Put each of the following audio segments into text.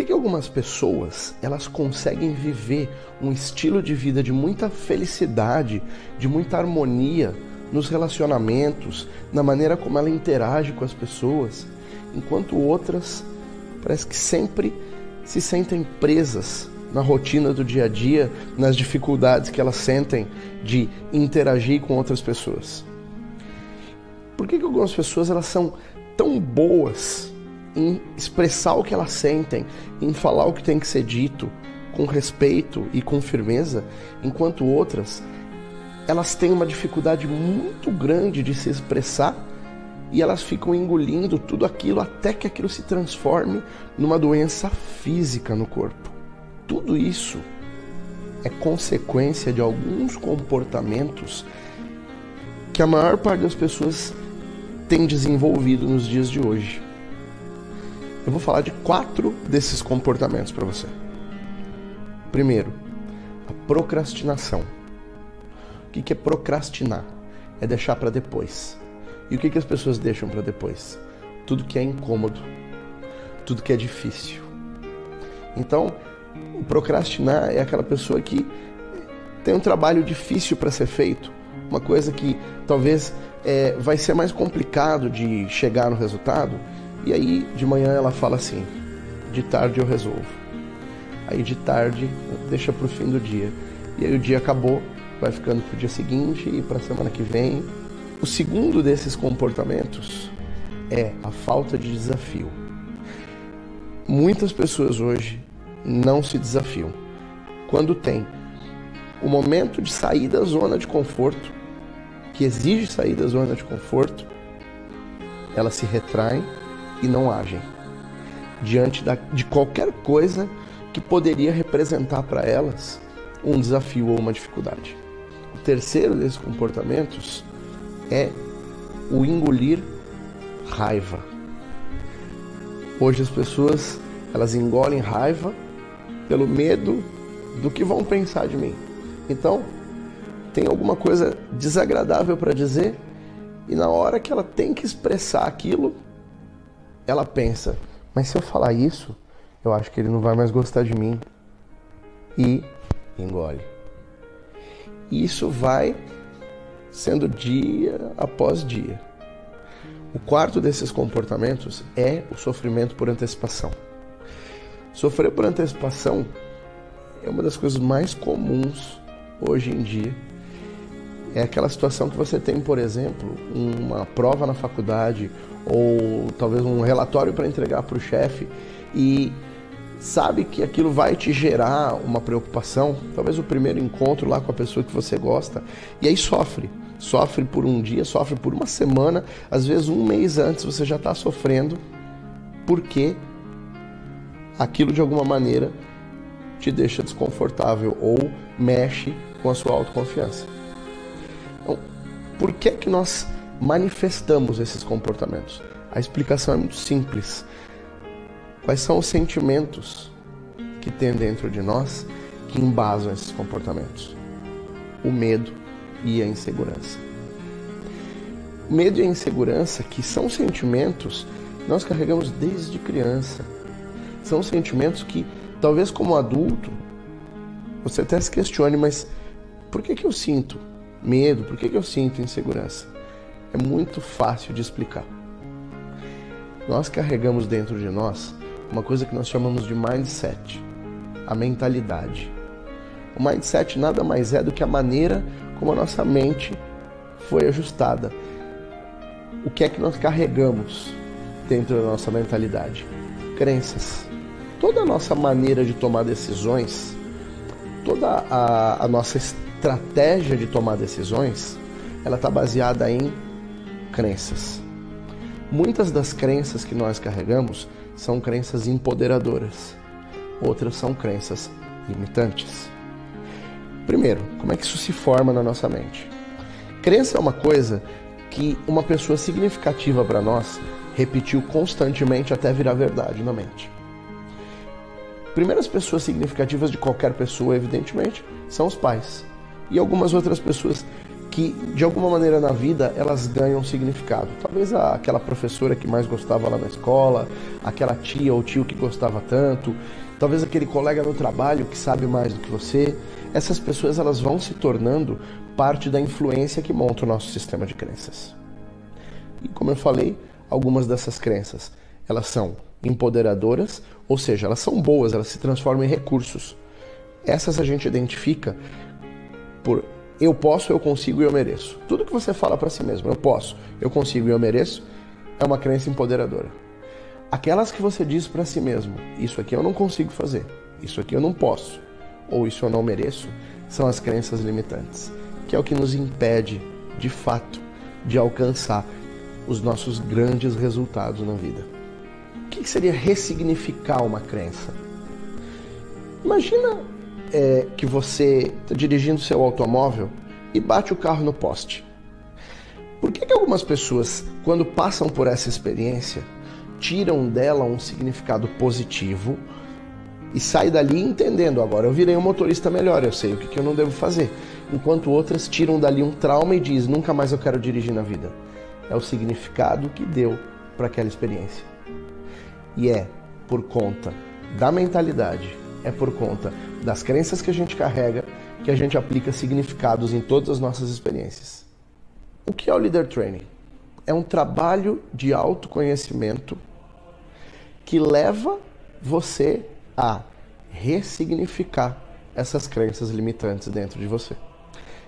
que algumas pessoas elas conseguem viver um estilo de vida de muita felicidade, de muita harmonia nos relacionamentos, na maneira como ela interage com as pessoas, enquanto outras parece que sempre se sentem presas na rotina do dia a dia, nas dificuldades que elas sentem de interagir com outras pessoas. Por que algumas pessoas elas são tão boas em expressar o que elas sentem, em falar o que tem que ser dito, com respeito e com firmeza, enquanto outras, elas têm uma dificuldade muito grande de se expressar e elas ficam engolindo tudo aquilo até que aquilo se transforme numa doença física no corpo. Tudo isso é consequência de alguns comportamentos que a maior parte das pessoas tem desenvolvido nos dias de hoje. Eu vou falar de 4 desses comportamentos para você. Primeiro, a procrastinação. O que é procrastinar? É deixar para depois. E o que as pessoas deixam para depois? Tudo que é incômodo, tudo que é difícil. Então, o procrastinar é aquela pessoa que tem um trabalho difícil para ser feito, uma coisa que talvez vai ser mais complicado de chegar no resultado, e aí de manhã ela fala assim: de tarde eu resolvo. Aí de tarde deixa para o fim do dia, e aí o dia acabou, vai ficando para o dia seguinte e para a semana que vem. O segundo desses comportamentos é a falta de desafio. Muitas pessoas hoje não se desafiam. Quando tem o momento de sair da zona de conforto, que exige sair da zona de conforto, elas se retraem e não agem diante de qualquer coisa que poderia representar para elas um desafio ou uma dificuldade. O terceiro desses comportamentos é o engolir raiva. Hoje as pessoas elas engolem raiva pelo medo do que vão pensar de mim. Então, tem alguma coisa desagradável para dizer e na hora que ela tem que expressar aquilo, ela pensa: mas se eu falar isso, eu acho que ele não vai mais gostar de mim. E engole. Isso vai sendo dia após dia. O quarto desses comportamentos é o sofrimento por antecipação. Sofrer por antecipação é uma das coisas mais comuns hoje em dia. É aquela situação que você tem, por exemplo, uma prova na faculdade ou talvez um relatório para entregar para o chefe e sabe que aquilo vai te gerar uma preocupação, talvez o primeiro encontro lá com a pessoa que você gosta, e aí sofre por um dia, sofre por uma semana, às vezes um mês antes você já está sofrendo porque aquilo de alguma maneira te deixa desconfortável ou mexe com a sua autoconfiança. Então, por que nós manifestamos esses comportamentos? A explicação é muito simples. Quais são os sentimentos que tem dentro de nós que embasam esses comportamentos? O medo e a insegurança. O medo e a insegurança, que são sentimentos que nós carregamos desde criança. São sentimentos que, talvez como adulto, você até se questione, mas por que eu sinto medo? Por que eu sinto insegurança? É muito fácil de explicar. Nós carregamos dentro de nós uma coisa que nós chamamos de mindset, a mentalidade. O mindset nada mais é do que a maneira como a nossa mente foi ajustada. O que é que nós carregamos dentro da nossa mentalidade? Crenças. Toda a nossa maneira de tomar decisões, toda a nossa estratégia de tomar decisões, ela está baseada em crenças. Muitas das crenças que nós carregamos são crenças empoderadoras, outras são crenças limitantes. Primeiro, como é que isso se forma na nossa mente? Crença é uma coisa que uma pessoa significativa para nós repetiu constantemente até virar verdade na mente. Primeiras pessoas significativas de qualquer pessoa, evidentemente, são os pais. E algumas outras pessoas que de alguma maneira na vida elas ganham significado. Talvez aquela professora que mais gostava lá na escola, aquela tia ou tio que gostava tanto, talvez aquele colega no trabalho que sabe mais do que você. Essas pessoas elas vão se tornando parte da influência que monta o nosso sistema de crenças. E como eu falei, algumas dessas crenças, elas são empoderadoras, ou seja, elas são boas, elas se transformam em recursos. Essas a gente identifica por eu posso, eu consigo e eu mereço. Tudo que você fala para si mesmo, eu posso, eu consigo e eu mereço, é uma crença empoderadora. Aquelas que você diz para si mesmo, isso aqui eu não consigo fazer, isso aqui eu não posso, ou isso eu não mereço, são as crenças limitantes, que é o que nos impede, de fato, de alcançar os nossos grandes resultados na vida. O que seria ressignificar uma crença? Imagina que você está dirigindo seu automóvel e bate o carro no poste. Por que algumas pessoas, quando passam por essa experiência, tiram dela um significado positivo e saem dali entendendo, agora eu virei um motorista melhor, eu sei o que eu não devo fazer, enquanto outras tiram dali um trauma e dizem, nunca mais eu quero dirigir na vida. É o significado que deu para aquela experiência. E é por conta da mentalidade, é por conta das crenças que a gente carrega, que a gente aplica significados em todas as nossas experiências. O que é o Leader Training? É um trabalho de autoconhecimento que leva você a ressignificar essas crenças limitantes dentro de você.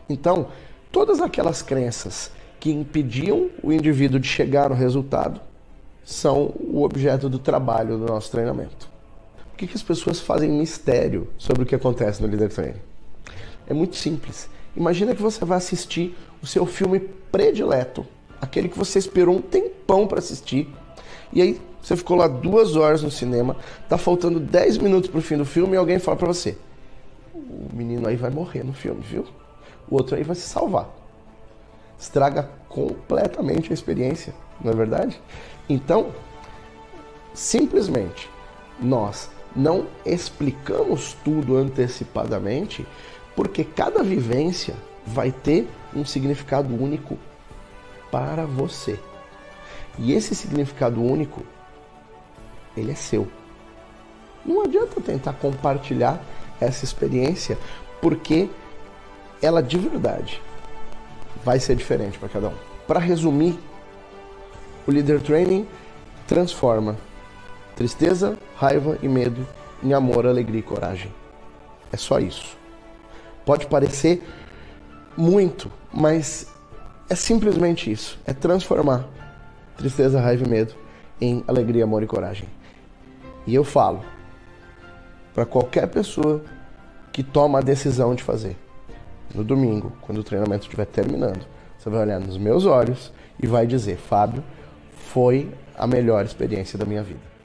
Então, todas aquelas crenças que impediam o indivíduo de chegar no resultado são o objeto do trabalho do nosso treinamento. Por que as pessoas fazem mistério sobre o que acontece no Leader Training? É muito simples. Imagina que você vai assistir o seu filme predileto, aquele que você esperou um tempão para assistir, e aí você ficou lá 2 horas no cinema, tá faltando 10 minutos pro fim do filme e alguém fala para você, o menino aí vai morrer no filme, viu? O outro aí vai se salvar. Estraga completamente a experiência, não é verdade? Então, simplesmente, nós não explicamos tudo antecipadamente, porque cada vivência vai ter um significado único para você. E esse significado único, ele é seu. Não adianta tentar compartilhar essa experiência, porque ela de verdade vai ser diferente para cada um. Para resumir, o Leader Training transforma tristeza, raiva e medo em amor, alegria e coragem. É só isso. Pode parecer muito, mas é simplesmente isso. É transformar tristeza, raiva e medo em alegria, amor e coragem. E eu falo para qualquer pessoa que toma a decisão de fazer. No domingo, quando o treinamento estiver terminando, você vai olhar nos meus olhos e vai dizer, Fábio, foi a melhor experiência da minha vida.